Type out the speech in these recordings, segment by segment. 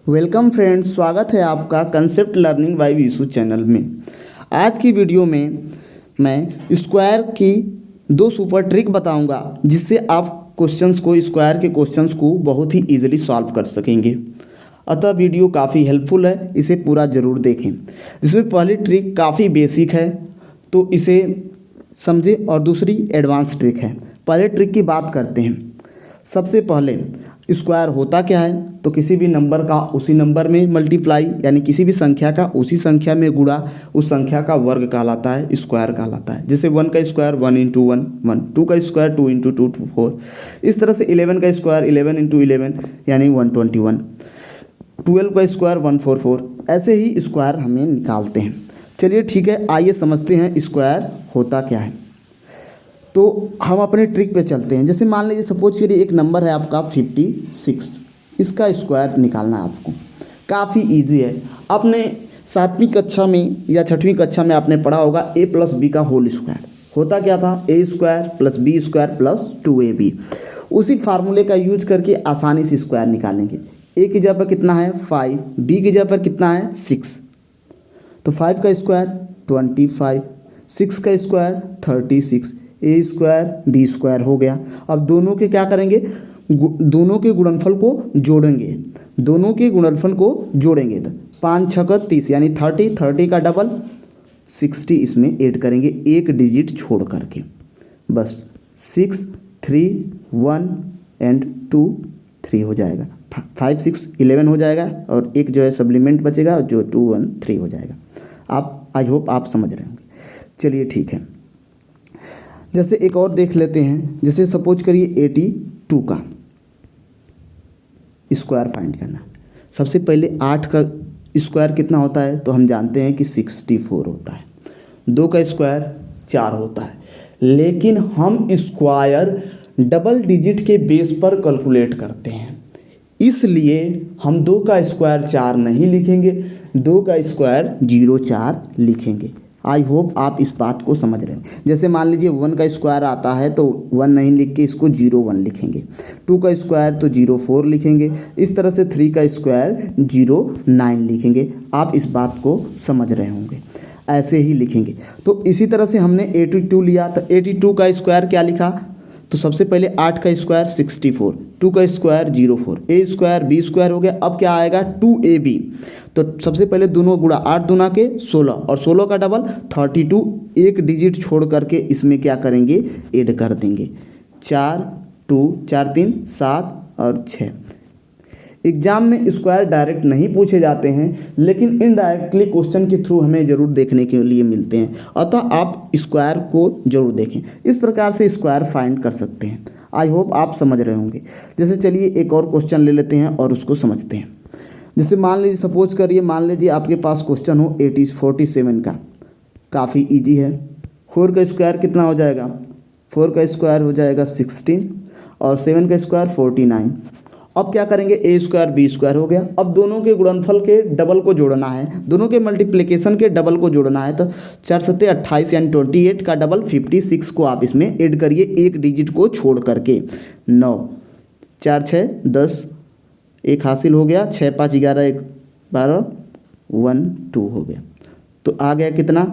Welcome friends, स्वागत है आपका concept learning by Vishu channel में। आज की वीडियो में मैं स्क्वायर की दो सुपर ट्रिक बताऊंगा जिससे आप स्क्वायर के क्वेश्चंस को बहुत ही इजीली सॉल्व कर सकेंगे। अतः वीडियो काफ़ी हेल्पफुल है, इसे पूरा ज़रूर देखें। इसमें पहली ट्रिक काफ़ी बेसिक है तो इसे समझें और दूसरी एडवांस ट्रिक है। पहले ट्रिक की बात करते हैं। सबसे पहले स्क्वायर होता क्या है, तो किसी भी नंबर का उसी नंबर में मल्टीप्लाई यानी किसी भी संख्या का उसी संख्या में गुणा उस संख्या का वर्ग कहलाता है, स्क्वायर कहलाता है। जैसे 1 का स्क्वायर 1 इंटू 1 1, 2 का स्क्वायर 2 इंटू 2 4। इस तरह से 11 का स्क्वायर 11 इंटू 11 यानी 121, 12 का स्क्वायर 144। ऐसे ही स्क्वायर हमें निकालते हैं। चलिए ठीक है, आइए समझते हैं स्क्वायर होता क्या है। तो हम अपने ट्रिक पे चलते हैं। जैसे मान लीजिए सपोज करिए एक नंबर है आपका 56, इसका स्क्वायर निकालना है आपको। काफ़ी इजी है। आपने 7वीं कक्षा में या 6वीं कक्षा में आपने पढ़ा होगा a प्लस बी का होल स्क्वायर। होता क्या था, a square plus B square plus 2ab। उसी फार्मूले का यूज करके आसानी से स्क्वायर निकालेंगे। a की जगह पर कितना है 5, b की जगह पर कितना है 6, तो 5 का स्क्वायर 25, 6 का स्क्वायर 36, ए स्क्वायर बी स्क्वायर हो गया। अब दोनों के क्या करेंगे, दोनों के गुणनफल को जोड़ेंगे। तो 5 6 का 30 यानी 30 का डबल 60 इसमें ऐड करेंगे एक डिजिट छोड़ करके। बस 6 3 1 एंड 2 3 हो जाएगा। 5 6 11 हो जाएगा और एक जो है सप्लीमेंट बचेगा जो 2 1 3 हो जाएगा। आप आई होप आप समझ रहे होंगे। चलिए ठीक है, जैसे एक और देख लेते हैं। जैसे सपोज करिए 82 का स्क्वायर फाइंड करना। सबसे पहले 8 का स्क्वायर कितना होता है, तो हम जानते हैं कि 64 होता है। 2 का स्क्वायर 4 होता है, लेकिन हम स्क्वायर डबल डिजिट के बेस पर कैलकुलेट करते हैं, इसलिए हम 2 का स्क्वायर 4 नहीं लिखेंगे, 2 का स्क्वायर 04 लिखेंगे। आई होप आप इस बात को समझ रहे हैं। जैसे मान लीजिए 1 का स्क्वायर आता है तो 1 नहीं लिख के इसको 01 लिखेंगे। 2 का स्क्वायर तो 04 लिखेंगे। इस तरह से 3 का स्क्वायर 09 लिखेंगे। आप इस बात को समझ रहे होंगे, ऐसे ही लिखेंगे। तो इसी तरह से हमने 82 लिया, तो 82 का स्क्वायर क्या लिखा, तो सबसे पहले 8 का स्क्वायर 64, 2 का स्क्वायर 04, ए स्क्वायर बी स्क्वायर हो गया। अब क्या आएगा 2ab। तो सबसे पहले दोनों गुणा 8 दूना के 16 और 16 का डबल 32, एक डिजिट छोड़ करके इसमें क्या करेंगे ऐड कर देंगे। 4 2 4 3 7 और 6। एग्जाम में स्क्वायर डायरेक्ट नहीं पूछे जाते हैं, लेकिन इनडायरेक्टली क्वेश्चन के थ्रू हमें ज़रूर देखने के लिए मिलते हैं। अतः आप स्क्वायर को ज़रूर देखें। इस प्रकार से स्क्वायर फाइंड कर सकते हैं। आई होप आप समझ रहे होंगे। जैसे चलिए एक और क्वेश्चन ले लेते हैं और उसको समझते हैं। जैसे मान लीजिए सपोज करिए, मान लीजिए आपके पास क्वेश्चन हो 47 का। काफ़ी इजी है। 4 का स्क्वायर कितना हो जाएगा, 4 का स्क्वायर हो जाएगा 16 और 7 का स्क्वायर 49। अब क्या करेंगे, ए स्क्वायर बी स्क्वायर हो गया। अब दोनों के गुणनफल के डबल को जोड़ना है, दोनों के मल्टीप्लिकेशन के डबल को जोड़ना है। तो 4 7 28 यानी 28 का डबल 56 को आप इसमें ऐड करिए एक डिजिट को छोड़ करके। 9 4 6 10, एक हासिल हो गया। 6 5 11 1 12 1 2 हो गया। तो आ गया कितना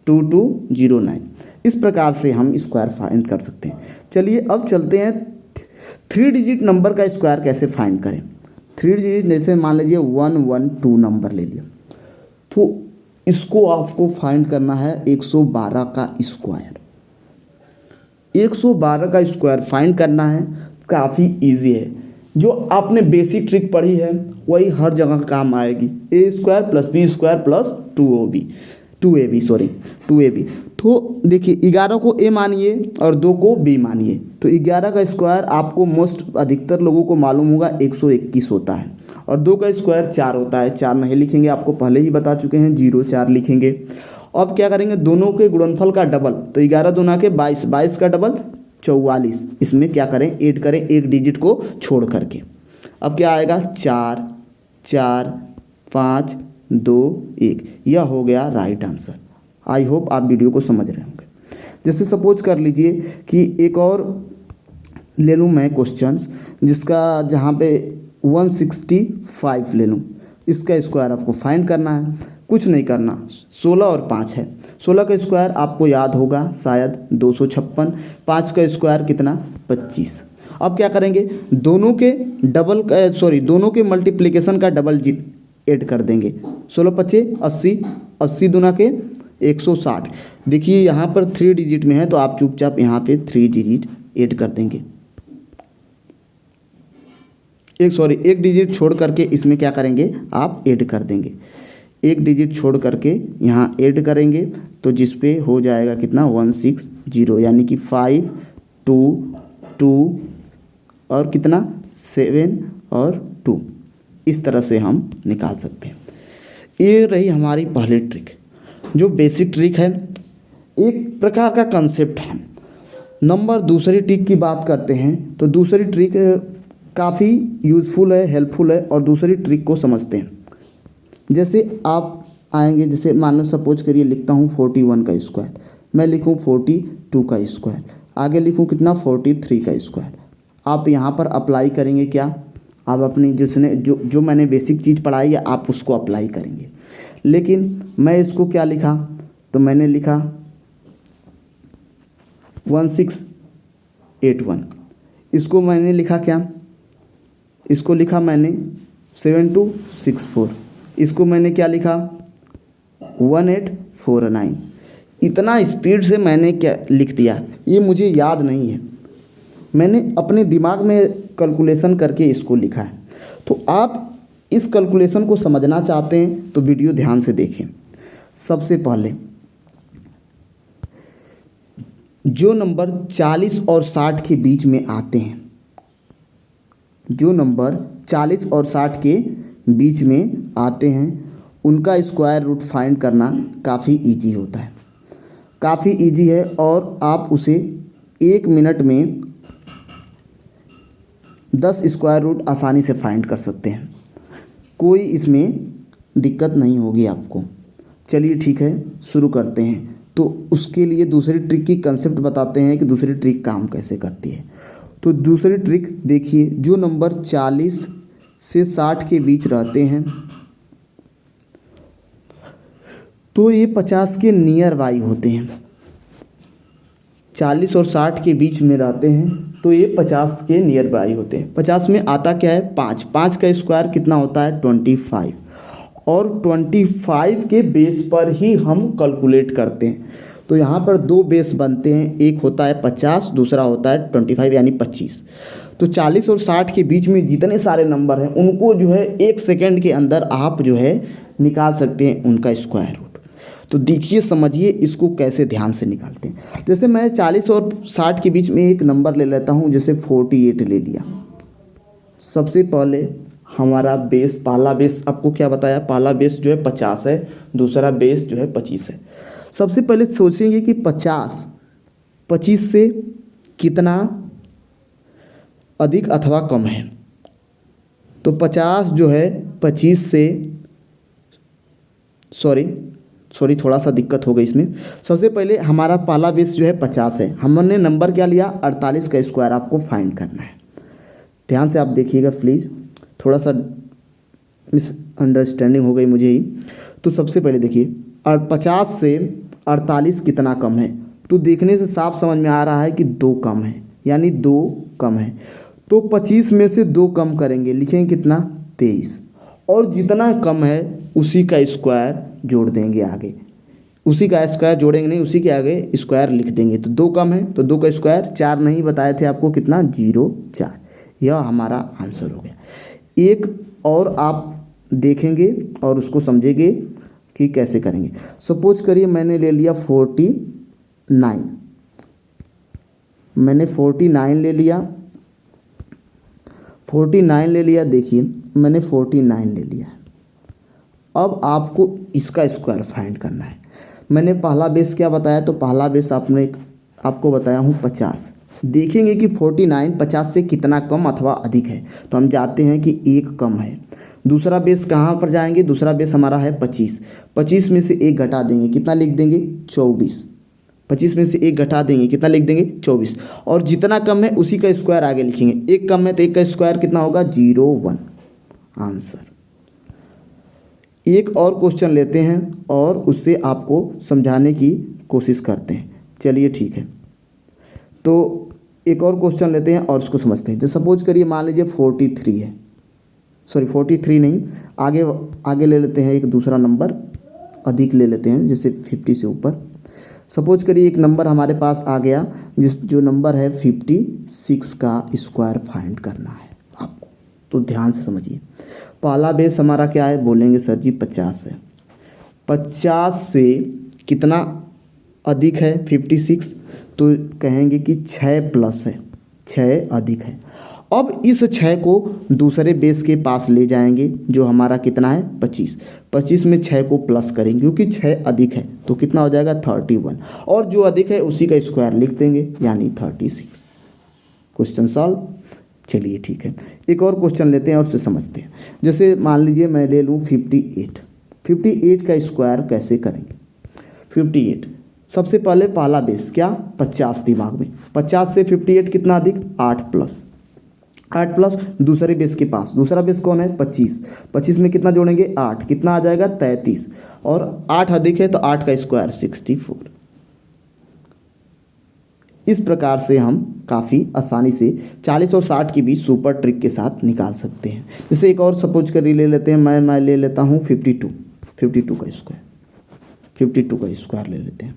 2209। इस प्रकार से हम स्क्वायर फाइंड कर सकते हैं। चलिए अब चलते हैं 3 डिजिट नंबर का स्क्वायर कैसे फाइंड करें। 3 डिजिट जैसे मान लीजिए 112 नंबर ले लिया, तो इसको आपको फाइंड करना है 112 का स्क्वायर। 112 का स्क्वायर फाइंड करना है, काफ़ी इजी है। जो आपने बेसिक ट्रिक पढ़ी है वही हर जगह काम आएगी। A square plus B square plus 2ab। तो देखिए 11 को ए मानिए और 2 को बी मानिए, तो 11 का स्क्वायर आपको मोस्ट अधिकतर लोगों को मालूम होगा 121 होता है और 2 का स्क्वायर 4 होता है। 4 नहीं लिखेंगे, आपको पहले ही बता चुके हैं, 04 लिखेंगे। अब क्या करेंगे, दोनों के गुणनफल का डबल, तो 11 दूना के 22, 22 का डबल 44। इसमें क्या करें ऐड करें एक डिजिट को छोड़ करके। अब क्या आएगा 4 4 5 2 1। यह हो गया राइट आंसर। आई होप आप वीडियो को समझ रहे होंगे। जैसे सपोज कर लीजिए कि एक और ले लूँ मैं क्वेश्चंस, जिसका जहाँ पे 165 ले लूँ, इसका स्क्वायर आपको फाइंड करना है, कुछ नहीं करना। 16 और 5 है, 16 का स्क्वायर आपको याद होगा शायद 256, 5 का स्क्वायर कितना 25। अब क्या करेंगे, दोनों के मल्टीप्लिकेशन का डबल ऐड कर देंगे। 16 पच्चे 80, 80 दूना के 160। देखिए यहाँ पर 3 डिजिट में है तो आप चुपचाप यहाँ पे 3 डिजिट ऐड कर देंगे। एक डिजिट छोड़ करके इसमें क्या करेंगे, आप ऐड कर देंगे। एक डिजिट छोड़ करके यहाँ ऐड करेंगे तो जिस पे हो जाएगा कितना 160, यानी कि 5 2 2 और कितना 7 और 2। इस तरह से हम निकाल सकते हैं। ये रही हमारी पहली ट्रिक, जो बेसिक ट्रिक है, एक प्रकार का कंसेप्ट है। नंबर दूसरी ट्रिक की बात करते हैं तो दूसरी ट्रिक काफ़ी यूज़फुल है, हेल्पफुल है, और दूसरी ट्रिक को समझते हैं। जैसे आप आएंगे, जैसे मान लो सपोज करिए लिखता हूँ 41 का स्क्वायर, मैं लिखूँ 42 का स्क्वायर, आगे लिखूँ कितना 43 का स्क्वायर। आप यहाँ पर अप्लाई करेंगे क्या, आप अपनी जो मैंने बेसिक चीज़ पढ़ाई है आप उसको अप्लाई करेंगे। लेकिन मैं इसको क्या लिखा, तो मैंने लिखा 1681। इसको मैंने लिखा क्या, इसको लिखा मैंने 7264। इसको मैंने क्या लिखा 1849। इतना स्पीड से मैंने क्या लिख दिया, ये मुझे याद नहीं है, मैंने अपने दिमाग में कैलकुलेशन करके इसको लिखा है। तो आप इस कैलकुलेशन को समझना चाहते हैं तो वीडियो ध्यान से देखें। सबसे पहले जो नंबर 40 और 60 के बीच में आते हैं, जो नंबर 40 और 60 के बीच में आते हैं उनका स्क्वायर रूट फाइंड करना काफ़ी इजी होता है, काफ़ी इजी है, और आप उसे 1 मिनट में 10 स्क्वायर रूट आसानी से फाइंड कर सकते हैं, कोई इसमें दिक्कत नहीं होगी आपको। चलिए ठीक है, शुरू करते हैं। तो उसके लिए दूसरी ट्रिक की कंसेप्ट बताते हैं कि दूसरी ट्रिक काम कैसे करती है। तो दूसरी ट्रिक देखिए, जो नंबर 40 से 60 के बीच रहते हैं तो ये 50 के नियर बाई होते हैं। 40 और 60 के बीच में रहते हैं तो ये 50 के नियर बाई होते हैं। 50 में आता क्या है 5, 5 का स्क्वायर कितना होता है 25, और 25 के बेस पर ही हम कैलकुलेट करते हैं। तो यहाँ पर 2 बेस बनते हैं, एक होता है 50, दूसरा होता है 25 यानी 25। तो 40 और 60 के बीच में जितने सारे नंबर हैं उनको जो है 1 सेकेंड के अंदर आप जो है निकाल सकते हैं उनका स्क्वायर रूट। तो देखिए समझिए इसको कैसे ध्यान से निकालते हैं। जैसे मैं 40 और 60 के बीच में एक नंबर ले लेता हूँ, जैसे 48 ले लिया। सबसे पहले हमारा बेस, पहला बेस आपको क्या बताया, पहला बेस जो है 50 है, दूसरा बेस जो है 25 है। सबसे पहले सोचेंगे कि 50 25 से कितना अधिक अथवा कम है। तो 50 जो है 25 से सॉरी थोड़ा सा दिक्कत हो गई इसमें। सबसे पहले हमारा पहला बेस जो है 50 है, हमने नंबर क्या लिया 48 का स्क्वायर आपको फाइंड करना है। ध्यान से आप देखिएगा प्लीज़, थोड़ा सा मिसअंडरस्टैंडिंग हो गई मुझे ही। तो सबसे पहले देखिए 50 से 48 कितना कम है, तो देखने से साफ समझ में आ रहा है कि 2 कम है, यानी 2 कम है। तो 25 में से 2 कम करेंगे, लिखेंगे कितना 23, और जितना कम है उसी का स्क्वायर जोड़ देंगे आगे, उसी का स्क्वायर जोड़ेंगे नहीं, उसी के आगे स्क्वायर लिख देंगे। तो 2 कम है तो 2 का स्क्वायर 4 नहीं बताए थे आपको कितना 04, यह हमारा आंसर हो गया। एक और आप देखेंगे और उसको समझेंगे कि कैसे करेंगे। सपोज करिए मैंने ले लिया 49, मैंने 49 ले लिया, 49 ले लिया। देखिए मैंने 49 ले लिया। अब आपको इसका स्क्वायर फाइंड करना है। मैंने पहला बेस क्या बताया, तो पहला बेस आपको बताया हूँ 50। देखेंगे कि 49 50 से कितना कम अथवा अधिक है, तो हम जाते हैं कि 1 कम है। दूसरा बेस कहाँ पर जाएंगे, दूसरा बेस हमारा है 25, 25 में से 1 घटा देंगे, कितना लिख देंगे 24, 25 में से 1 घटा देंगे, कितना लिख देंगे 24, और जितना कम है उसी का स्क्वायर आगे लिखेंगे। 1 कम है तो 1 का स्क्वायर कितना होगा 01, आंसर। एक और क्वेश्चन लेते हैं और उससे आपको समझाने की कोशिश करते हैं। चलिए ठीक है, तो एक और क्वेश्चन लेते हैं और उसको समझते हैं। जैसे सपोज करिए, मान लीजिए 43 है, सॉरी 43 नहीं, आगे आगे ले लेते हैं एक दूसरा नंबर अधिक ले लेते हैं, जैसे 50 से ऊपर। सपोज करिए एक नंबर हमारे पास आ गया, जो नंबर है 56 का स्क्वायर फाइंड करना है आपको। तो ध्यान से समझिए, पहला बेस हमारा क्या है, बोलेंगे सर जी 50 है। 50 से कितना अधिक है 56, तो कहेंगे कि 6 प्लस है, 6 अधिक है। अब इस 6 को दूसरे बेस के पास ले जाएंगे, जो हमारा कितना है 25। 25 में 6 को प्लस करेंगे क्योंकि 6 अधिक है, तो कितना हो जाएगा 31, और जो अधिक है उसी का स्क्वायर लिख देंगे, यानी 36। Question solve. चलिए ठीक है, एक और क्वेश्चन लेते हैं और उससे समझते हैं। जैसे मान लीजिए मैं ले लूँ 58। 58 का स्क्वायर कैसे करेंगे। 58 सबसे पहले पहला बेस क्या 50 दिमाग में, 50 से 58 कितना अधिक 8 प्लस, 8 प्लस दूसरे बेस के पास, दूसरा बेस कौन है 25। 25 में कितना जोड़ेंगे 8, कितना आ जाएगा 33, और 8 अधिक है तो 8 का स्क्वायर 64। इस प्रकार से हम काफ़ी आसानी से 40 और 60 की भी सुपर ट्रिक के साथ निकाल सकते हैं। जैसे एक और सपोज कर ले लेते हैं, मैं ले लेता हूँ 52 का स्क्वायर, 52 का स्क्वायर ले लेते हैं।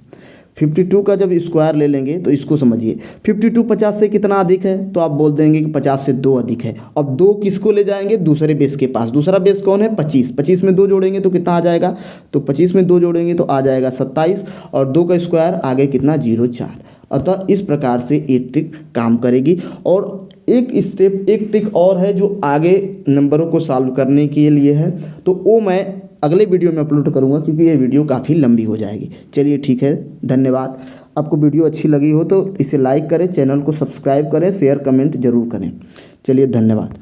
52 का जब स्क्वायर ले लेंगे तो इसको समझिए, 52 50 से कितना अधिक है, तो आप बोल देंगे कि 50 से 2 अधिक है। अब 2 किसको ले जाएंगे दूसरे बेस के पास, दूसरा बेस कौन है 25। 25 में 2 जोड़ेंगे तो कितना आ जाएगा, तो 25 में 2 जोड़ेंगे तो आ जाएगा 27, और 2 का स्क्वायर आगे कितना 04। अतः इस प्रकार से ये ट्रिक काम करेगी। और एक ट्रिक और है जो आगे नंबरों को सॉल्व करने के लिए है, तो वो मैं अगले वीडियो में अपलोड करूंगा क्योंकि ये वीडियो काफ़ी लंबी हो जाएगी। चलिए ठीक है, धन्यवाद। आपको वीडियो अच्छी लगी हो तो इसे लाइक करें, चैनल को सब्सक्राइब करें, शेयर कमेंट जरूर करें। चलिए धन्यवाद।